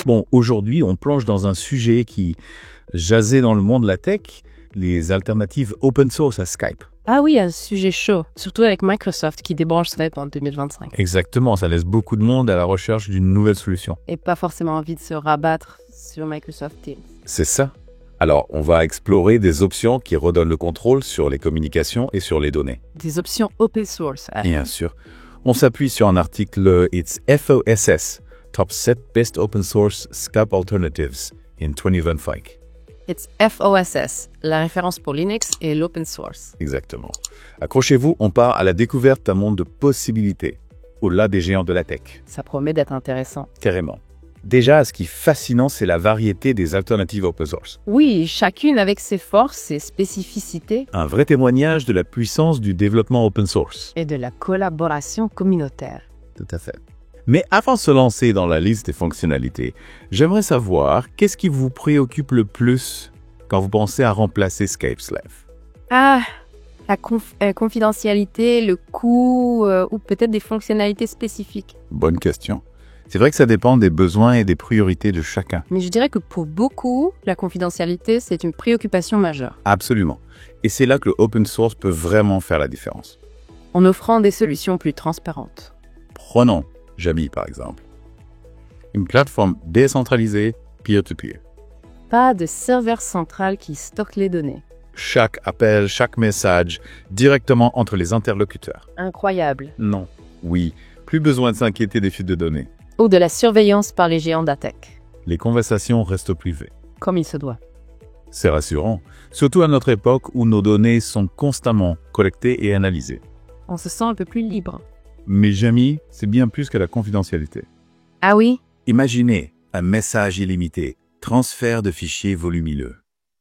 Bon, aujourd'hui, on plonge dans un sujet qui jasait dans le monde de la tech, les alternatives open source à Skype. Ah oui, un sujet chaud, surtout avec Microsoft qui débranche Skype en 2025. Exactement, ça laisse beaucoup de monde à la recherche d'une nouvelle solution. Et pas forcément envie de se rabattre sur Microsoft Teams. C'est ça. Alors, on va explorer des options qui redonnent le contrôle sur les communications et sur les données. Des options open source. Bien sûr. On s'appuie sur un article It's FOSS, Top 7 Best Open Source Skype Alternatives in 2025. It's FOSS, la référence pour Linux et l'open source. Exactement. Accrochez-vous, on part à la découverte d'un monde de possibilités, au-delà des géants de la tech. Ça promet d'être intéressant. Carrément. Déjà, ce qui est fascinant, c'est la variété des alternatives open source. Oui, chacune avec ses forces et spécificités. Un vrai témoignage de la puissance du développement open source. Et de la collaboration communautaire. Tout à fait. Mais avant de se lancer dans la liste des fonctionnalités, j'aimerais savoir qu'est-ce qui vous préoccupe le plus quand vous pensez à remplacer Skype Slave? Ah, la confidentialité, le coût ou peut-être des fonctionnalités spécifiques. Bonne question. C'est vrai que ça dépend des besoins et des priorités de chacun. Mais je dirais que pour beaucoup, la confidentialité, c'est une préoccupation majeure. Absolument. Et c'est là que le open source peut vraiment faire la différence. En offrant des solutions plus transparentes. Prenons Jamy par exemple. Une plateforme décentralisée, peer-to-peer. Pas de serveur central qui stocke les données. Chaque appel, chaque message, directement entre les interlocuteurs. Incroyable. Non. Oui, plus besoin de s'inquiéter des fuites de données. Ou de la surveillance par les géants de la tech. Les conversations restent privées. Comme il se doit. C'est rassurant, surtout à notre époque où nos données sont constamment collectées et analysées. On se sent un peu plus libre. Mais Jamy, c'est bien plus que la confidentialité. Ah oui? Imaginez un message illimité, transfert de fichiers volumineux.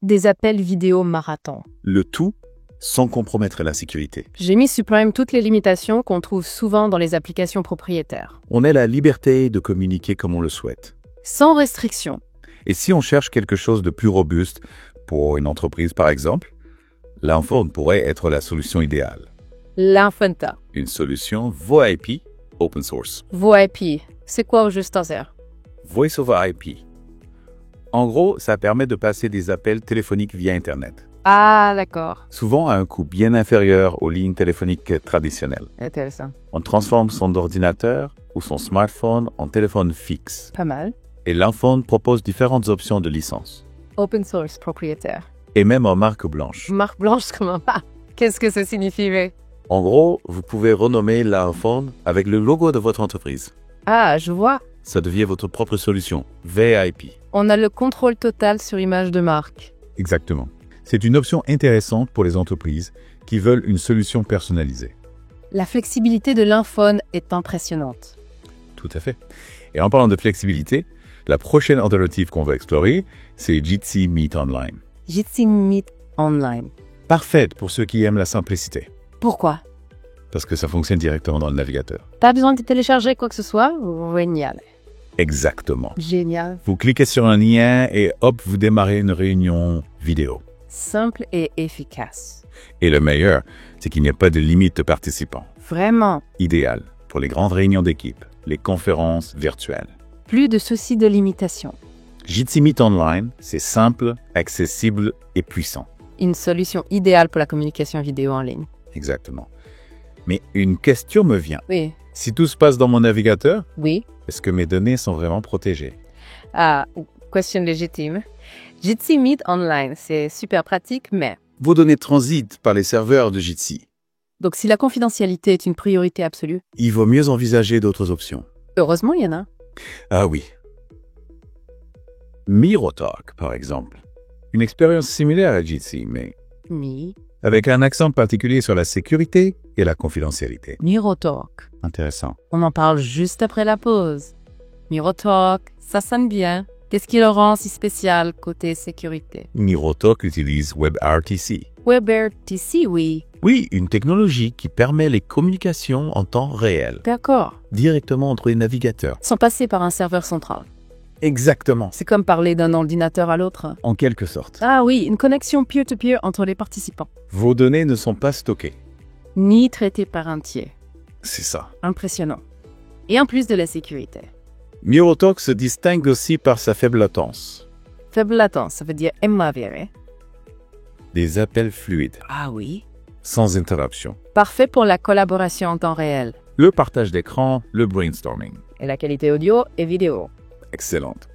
Des appels vidéo marathon. Le tout sans compromettre la sécurité. J'ai supprime toutes les limitations qu'on trouve souvent dans les applications propriétaires. On a la liberté de communiquer comme on le souhaite. Sans restriction. Et si on cherche quelque chose de plus robuste, pour une entreprise par exemple, l'Inphone pourrait être la solution idéale. L'Infanta. Une solution VoIP open source. VoIP, c'est quoi au juste hasard? Voice over IP. En gros, ça permet de passer des appels téléphoniques via Internet. Ah, d'accord. Souvent à un coût bien inférieur aux lignes téléphoniques traditionnelles. Intéressant. On transforme son ordinateur ou son smartphone en téléphone fixe. Pas mal. Et l'Inphone propose différentes options de licence. Open source propriétaire. Et même en marque blanche. Marque blanche, comment pas? Qu'est-ce que ça signifierait? En gros, vous pouvez renommer l'Inphone avec le logo de votre entreprise. Ah, je vois. Ça devient votre propre solution, VIP. On a le contrôle total sur image de marque. Exactement. C'est une option intéressante pour les entreprises qui veulent une solution personnalisée. La flexibilité de l'Inphone est impressionnante. Tout à fait. Et en parlant de flexibilité, la prochaine alternative qu'on va explorer, c'est Jitsi Meet Online. Jitsi Meet Online. Parfaite pour ceux qui aiment la simplicité. Pourquoi? Parce que ça fonctionne directement dans le navigateur. Pas besoin de télécharger quoi que ce soit? Génial. Exactement. Génial. Vous cliquez sur un lien et hop, vous démarrez une réunion vidéo. Simple et efficace. Et le meilleur, c'est qu'il n'y a pas de limite de participants. Vraiment. Idéal pour les grandes réunions d'équipe, les conférences virtuelles. Plus de soucis de limitation. Jitsi Meet Online, c'est simple, accessible et puissant. Une solution idéale pour la communication vidéo en ligne. Exactement. Mais une question me vient. Oui. Si tout se passe dans mon navigateur, Oui. est-ce que mes données sont vraiment protégées? Ah, question légitime. Jitsi Meet Online, c'est super pratique, mais... Vos données transitent par les serveurs de Jitsi. Donc si la confidentialité est une priorité absolue, Il vaut mieux envisager d'autres options. heureusement, il y en a. Ah oui. Mirotalk, par exemple. Une expérience similaire à Jitsi, mais Mi. avec un accent particulier sur la sécurité et la confidentialité. Mirotalk. Intéressant. On en parle juste après la pause. Mirotalk, ça sonne bien. Qu'est-ce qui le rend si spécial côté sécurité? Mirotalk utilise WebRTC. WebRTC, oui. Oui, une technologie qui permet les communications en temps réel, D'accord. directement entre les navigateurs. Sans passer par un serveur central. Exactement. C'est comme parler d'un ordinateur à l'autre. En quelque sorte. Ah oui, une connexion peer-to-peer entre les participants. Vos données ne sont pas stockées. Ni traitées par un tiers. C'est ça. Impressionnant. Et en plus de la sécurité. Mirotalk se distingue aussi par sa faible latence. Faible latence, ça veut dire MAVR. Des appels fluides, Ah oui. sans interruption. Parfait pour la collaboration en temps réel. Le partage d'écran, le brainstorming. Et la qualité audio et vidéo. Excellente.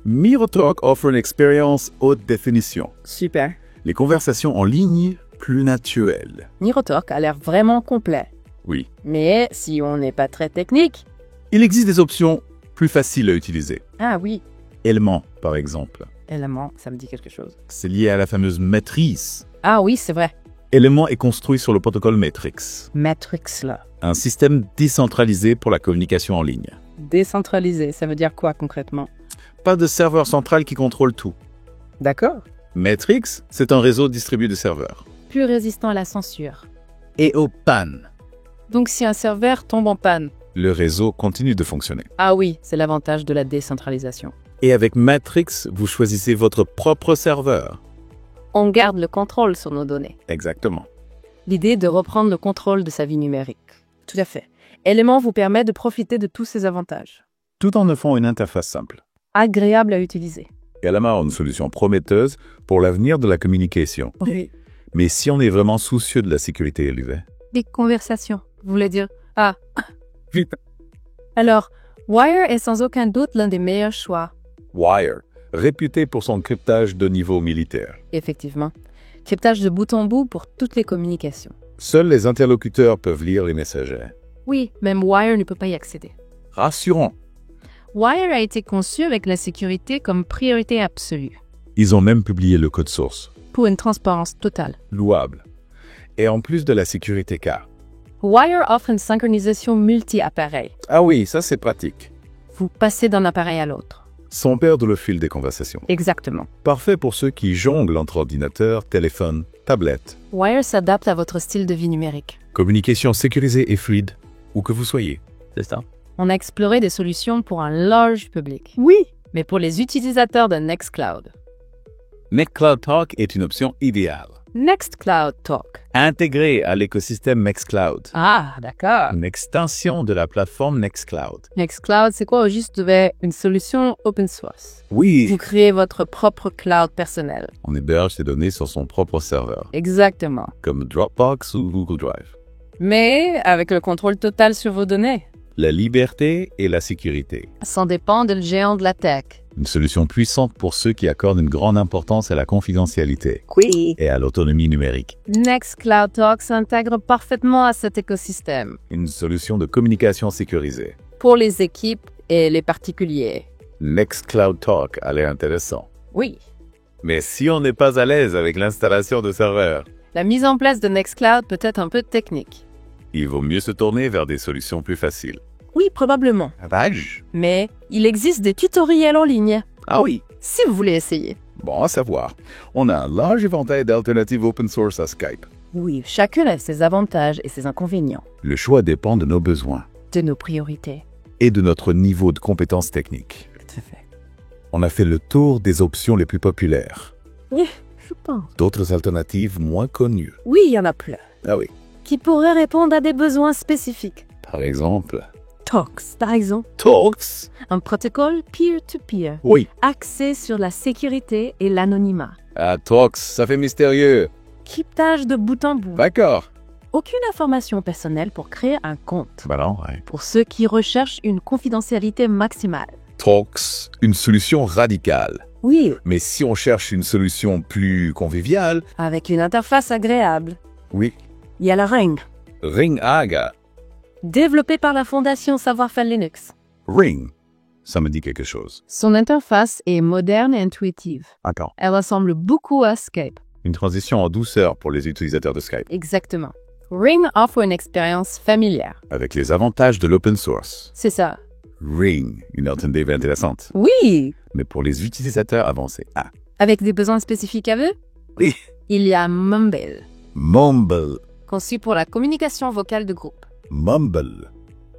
Mirotalk offre une expérience haute définition. Super. Les conversations en ligne plus naturelles. Mirotalk a l'air vraiment complet. Oui. Mais si on n'est pas très technique... Il existe des options plus faciles à utiliser. Ah oui. Éléments, par exemple. Élément, ça me dit quelque chose. C'est lié à la fameuse matrice. Ah oui, c'est vrai. Élément est construit sur le protocole Matrix, Matrix, là. un système décentralisé pour la communication en ligne. Décentralisé, ça veut dire quoi concrètement? Pas de serveur central qui contrôle tout. D'accord. Matrix, c'est un réseau distribué de serveurs. Plus résistant à la censure. Et aux pannes. Donc si un serveur tombe en panne... Le réseau continue de fonctionner. Ah oui, c'est l'avantage de la décentralisation. Et avec Matrix, vous choisissez votre propre serveur. On garde le contrôle sur nos données. Exactement. L'idée de reprendre le contrôle de sa vie numérique. Tout à fait. Element vous permet de profiter de tous ces avantages. Tout en offrant une interface simple. Agréable à utiliser. Element a une solution prometteuse pour l'avenir de la communication. Oui. Mais si on est vraiment soucieux de la sécurité élevée, Des conversations. Vous voulez dire... Ah. Vite. Alors, Wire est sans aucun doute l'un des meilleurs choix. Wire, réputé pour son cryptage de niveau militaire. Effectivement. Cryptage de bout en bout pour toutes les communications. Seuls les interlocuteurs peuvent lire les messagers. Oui, même Wire ne peut pas y accéder. Rassurant. Wire a été conçu avec la sécurité comme priorité absolue, Ils ont même publié le code source. pour une transparence totale. Louable. Et en plus de la sécurité car. Wire offre une synchronisation multi-appareil. Ah oui, ça c'est pratique. Vous passez d'un appareil à l'autre. Sans perdre le fil des conversations. Exactement. Parfait pour ceux qui jonglent entre ordinateur, téléphone, tablette. Wire s'adapte à votre style de vie numérique. Communication sécurisée et fluide, où que vous soyez. C'est ça. On a exploré des solutions pour un large public. Oui. Mais pour les utilisateurs de Nextcloud. Nextcloud Talk est une option idéale. Nextcloud Talk. Intégrée à l'écosystème Nextcloud. Ah, d'accord. Une extension de la plateforme Nextcloud. Nextcloud, c'est quoi au juste une solution open source? Oui. Vous créez votre propre cloud personnel. On héberge ses données sur son propre serveur, Exactement. comme Dropbox ou Google Drive. Mais avec le contrôle total sur vos données. La liberté et la sécurité. Sans dépendre du géant de la tech. Une solution puissante pour ceux qui accordent une grande importance à la confidentialité Oui. et à l'autonomie numérique. Nextcloud Talk s'intègre parfaitement à cet écosystème. Une solution de communication sécurisée. Pour les équipes et les particuliers. Nextcloud Talk a l'air intéressant. Oui. Mais si on n'est pas à l'aise avec l'installation de serveurs, La mise en place de Nextcloud peut être un peu technique. il vaut mieux se tourner vers des solutions plus faciles. Oui, probablement. Page. Mais il existe des tutoriels en ligne. Ah oui. Si vous voulez essayer. Bon à savoir. On a un large éventail d'alternatives open source à Skype. Oui, chacun a ses avantages et ses inconvénients. Le choix dépend de nos besoins De nos priorités. et de notre niveau de compétences techniques. Tout à fait. On a fait le tour des options les plus populaires. Oui, je pense. D'autres alternatives moins connues. Oui, il y en a plein. Ah oui. Qui pourraient répondre à des besoins spécifiques. Par exemple, Talks, par exemple. Talks. Un protocole peer-to-peer. Oui. Axé sur la sécurité et l'anonymat. Ah, Talks, ça fait mystérieux. Cryptage de bout en bout. D'accord. Aucune information personnelle pour créer un compte. Bah non, ouais. Pour ceux qui recherchent une confidentialité maximale. Talks, une solution radicale. Oui, Mais si on cherche une solution plus conviviale, avec une interface agréable. oui, Il y a la Ring, Ring Aga. développée par la fondation Savoir-Faire Linux. Ring, ça me dit quelque chose. Son interface est moderne et intuitive. Attends. Elle ressemble beaucoup à Skype. Une transition en douceur pour les utilisateurs de Skype, Exactement. Ring offre une expérience familière. avec les avantages de l'open source. C'est ça. Ring, une alternative intéressante. Oui! Mais pour les utilisateurs avancés, ah, Avec des besoins spécifiques à eux, oui, il y a Mumble, Mumble. conçu pour la communication vocale de groupe. Mumble.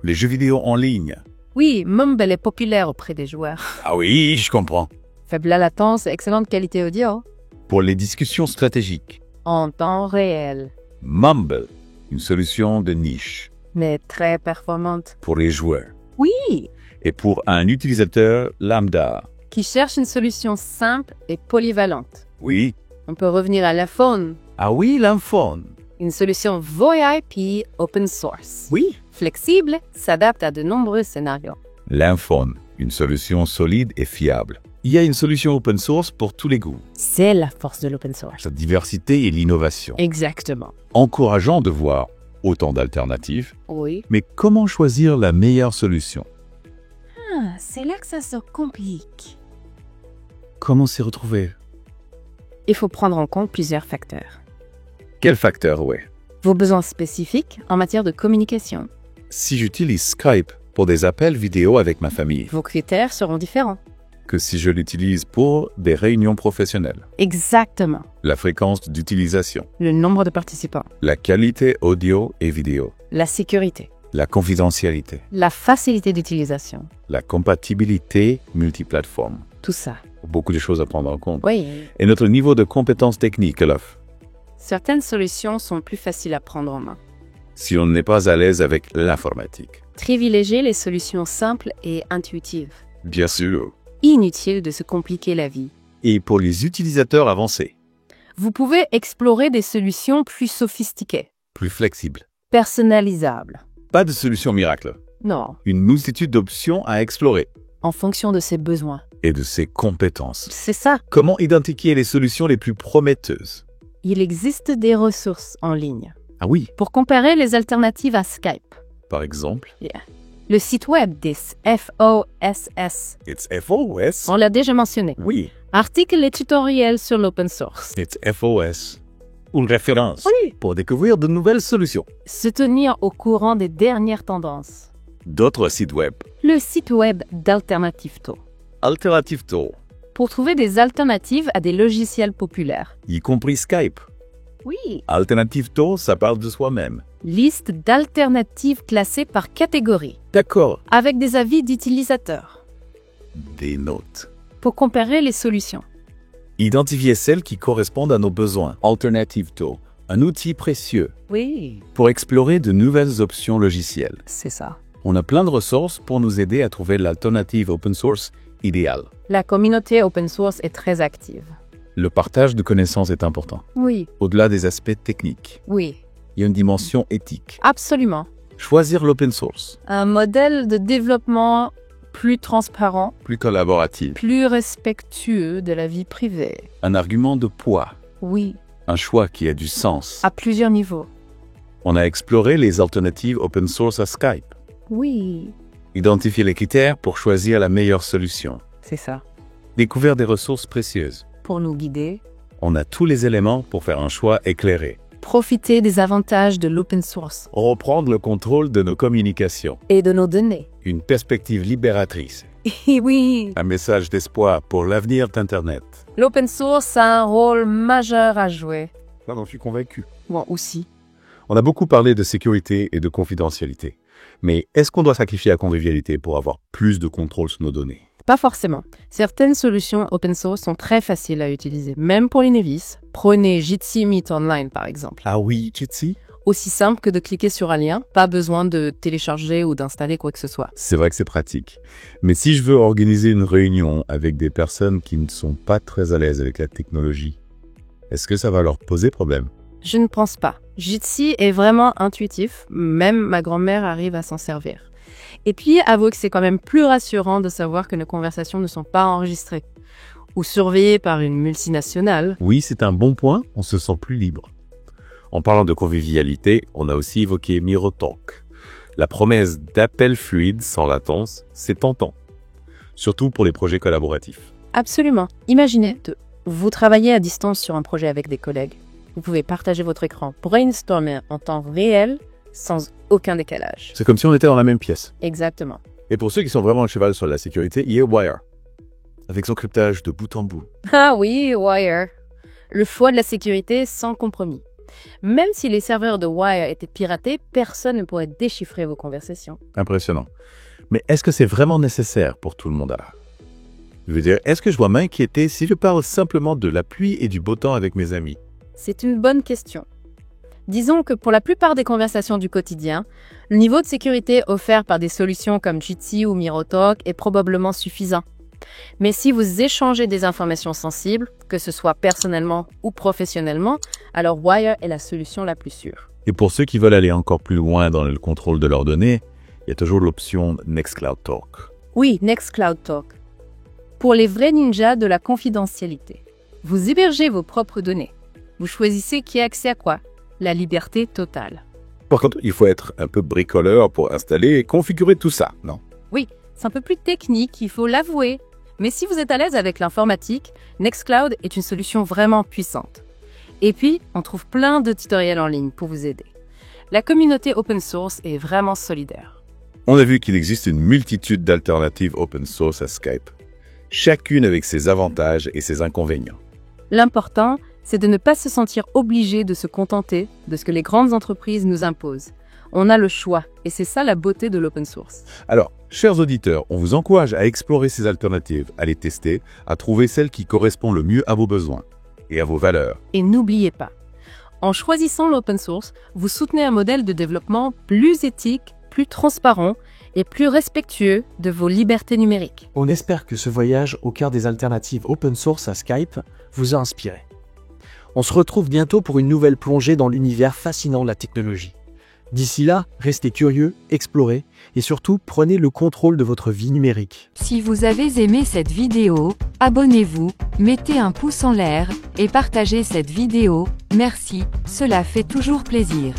Les jeux vidéo en ligne. Oui, Mumble est populaire auprès des joueurs. Ah oui, je comprends. Faible latence et excellente qualité audio. Pour les discussions stratégiques, En temps réel, Mumble, une solution de niche mais très performante. pour les joueurs. Oui! Et pour un utilisateur lambda, Qui cherche une solution simple et polyvalente. oui. On peut revenir à l'iPhone, Ah oui, l'iPhone. une solution VoIP open source. Oui. Flexible, s'adapte à de nombreux scénarios. L'iPhone, une solution solide et fiable. Il y a une solution open source pour tous les goûts. C'est la force de l'open source. Sa diversité et l'innovation. Exactement. Encourageant de voir autant d'alternatives. Oui. Mais comment choisir la meilleure solution? Ah, c'est là que ça se complique. Comment s'y retrouver? Il faut prendre en compte plusieurs facteurs. Quel facteur, ouais? Vos besoins spécifiques en matière de communication. Si j'utilise Skype pour des appels vidéo avec ma famille, Vos critères seront différents. que si je l'utilise pour des réunions professionnelles, Exactement. la fréquence d'utilisation, Le nombre de participants. la qualité audio et vidéo, La sécurité. la confidentialité, La facilité d'utilisation. la compatibilité multiplateforme. Tout ça. Beaucoup de choses à prendre en compte. Oui. Et notre niveau de compétence technique, Olaf. Certaines solutions sont plus faciles à prendre en main. Si on n'est pas à l'aise avec l'informatique. Privilégiez les solutions simples et intuitives. Bien sûr. Inutile de se compliquer la vie. Et pour les utilisateurs avancés, Vous pouvez explorer des solutions plus sophistiquées, plus flexibles. personnalisables. Pas de solution miracle. Non, Une multitude d'options à explorer en fonction de ses besoins. et de ses compétences. C'est ça. Comment identifier les solutions les plus prometteuses? Il existe des ressources en ligne Ah oui, pour comparer les alternatives à Skype. par exemple. Le site web des FOSS, It's FOS. on l'a déjà mentionné. Oui, Articles et tutoriels sur l'open source. it's FOS. Une référence Oui. pour découvrir de nouvelles solutions. Se tenir au courant des dernières tendances. D'autres sites web. Le site web d'Alternative-To, Alternative Tool, pour trouver des alternatives à des logiciels populaires. y compris Skype. Oui. Alternative Tool, ça parle de soi-même. Liste d'alternatives classées par catégorie, D'accord. avec des avis d'utilisateurs, Des notes. pour comparer les solutions. Identifier celles qui correspondent à nos besoins. Alternative Tool, un outil précieux Oui. pour explorer de nouvelles options logicielles. C'est ça. On a plein de ressources pour nous aider à trouver l'alternative open source idéale. La communauté open source est très active. Le partage de connaissances est important. Oui. Au-delà des aspects techniques, Oui. il y a une dimension éthique. Absolument. Choisir l'open source, Un modèle de développement plus transparent, plus collaboratif, plus respectueux de la vie privée. un argument de poids, Oui. un choix qui a du sens. À plusieurs niveaux. On a exploré les alternatives open source à Skype, Oui. identifié les critères pour choisir la meilleure solution, C'est ça. découvert des ressources précieuses. Pour nous guider, On a tous les éléments pour faire un choix éclairé. profiter des avantages de l'open source Reprendre le contrôle de nos communications. et de nos données. Une perspective libératrice. Et oui, Un message d'espoir pour l'avenir d'Internet. l'open source a un rôle majeur à jouer. Là, j'en suis convaincu. Moi aussi. On a beaucoup parlé de sécurité et de confidentialité. Mais est-ce qu'on doit sacrifier la convivialité pour avoir plus de contrôle sur nos données? Pas forcément. Certaines solutions open source sont très faciles à utiliser, même pour les novices. Prenez Jitsi Meet Online par exemple. Ah oui, Jitsi? Aussi simple que de cliquer sur un lien, pas besoin de télécharger ou d'installer quoi que ce soit. C'est vrai que c'est pratique. Mais si je veux organiser une réunion avec des personnes qui ne sont pas très à l'aise avec la technologie, est-ce que ça va leur poser problème? Je ne pense pas. Jitsi est vraiment intuitif, même ma grand-mère arrive à s'en servir. Et puis, avouez que c'est quand même plus rassurant de savoir que nos conversations ne sont pas enregistrées ou surveillées par une multinationale. Oui, c'est un bon point, on se sent plus libre. En parlant de convivialité, on a aussi évoqué MiroTalk. La promesse d'appel fluide sans latence, c'est tentant. Surtout pour les projets collaboratifs. Absolument. Imaginez, vous travaillez à distance sur un projet avec des collègues. Vous pouvez partager votre écran, brainstormer en temps réel, sans aucun décalage. C'est comme si on était dans la même pièce. Exactement. Et pour ceux qui sont vraiment à cheval sur la sécurité, il y a Wire. Avec son cryptage de bout en bout. Ah oui, Wire. Le choix de la sécurité sans compromis. Même si les serveurs de Wire étaient piratés, personne ne pourrait déchiffrer vos conversations. Impressionnant. Mais est-ce que c'est vraiment nécessaire pour tout le monde là? Je veux dire, est-ce que je dois m'inquiéter si je parle simplement de la pluie et du beau temps avec mes amis? C'est une bonne question. Disons que pour la plupart des conversations du quotidien, le niveau de sécurité offert par des solutions comme Jitsi ou Mirotalk est probablement suffisant. Mais si vous échangez des informations sensibles, que ce soit personnellement ou professionnellement, alors Wire est la solution la plus sûre. Et pour ceux qui veulent aller encore plus loin dans le contrôle de leurs données, il y a toujours l'option Nextcloud Talk. Oui, Nextcloud Talk. Pour les vrais ninjas de la confidentialité. Vous hébergez vos propres données. Vous choisissez qui a accès à quoi. La liberté totale. Par contre, il faut être un peu bricoleur pour installer et configurer tout ça, non? Oui, c'est un peu plus technique, il faut l'avouer. Mais si vous êtes à l'aise avec l'informatique, Nextcloud est une solution vraiment puissante. Et puis, on trouve plein de tutoriels en ligne pour vous aider. La communauté open source est vraiment solidaire. On a vu qu'il existe une multitude d'alternatives open source à Skype, chacune avec ses avantages et ses inconvénients. L'important, c'est de ne pas se sentir obligé de se contenter de ce que les grandes entreprises nous imposent. On a le choix, et c'est ça la beauté de l'open source. Alors, chers auditeurs, on vous encourage à explorer ces alternatives, à les tester, à trouver celle qui correspond le mieux à vos besoins et à vos valeurs. Et n'oubliez pas, en choisissant l'open source, vous soutenez un modèle de développement plus éthique, plus transparent et plus respectueux de vos libertés numériques. On espère que ce voyage au cœur des alternatives open source à Skype vous a inspiré. On se retrouve bientôt pour une nouvelle plongée dans l'univers fascinant de la technologie. D'ici là, restez curieux, explorez et surtout prenez le contrôle de votre vie numérique. Si vous avez aimé cette vidéo, abonnez-vous, mettez un pouce en l'air et partagez cette vidéo. Merci, cela fait toujours plaisir.